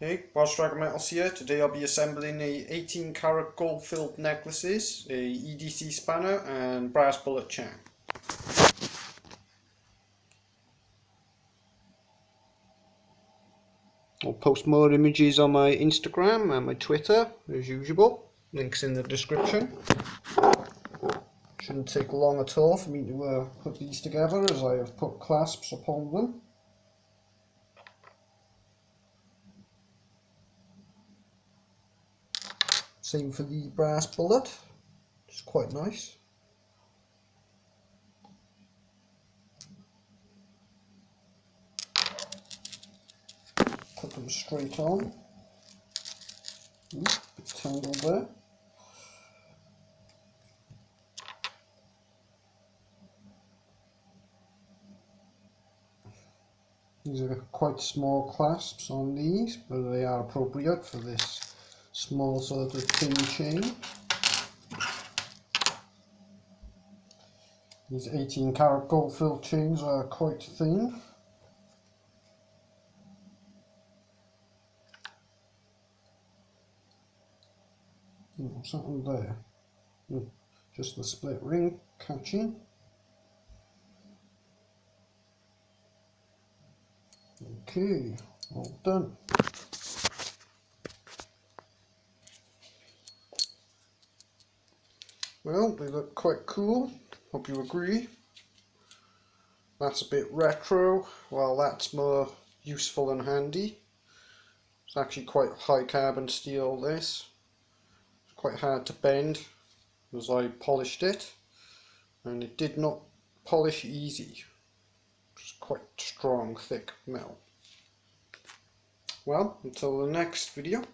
Hey, Welsh Dragon Metals here. Today I'll be assembling a 18 carat gold filled necklaces, a EDC spanner and brass bullet chain. I'll post more images on my Instagram and my Twitter as usual. Links in the description. Shouldn't take long at all for me to put these together, as I have put clasps upon them. Same for the brass bullet, it's quite nice. Put them straight on. Bit tangled there. These are quite small clasps on these, but they are appropriate for this small sort of thin chain. These 18 carat gold filled chains are quite thin. Something there. Just the split ring catching. Okay, all done. Well, they look quite cool. Hope you agree. That's a bit retro, while that's more useful and handy. It's actually quite high carbon steel, this. It's quite hard to bend as I polished it, and it did not polish easy. It's quite strong, thick metal. Well, until the next video.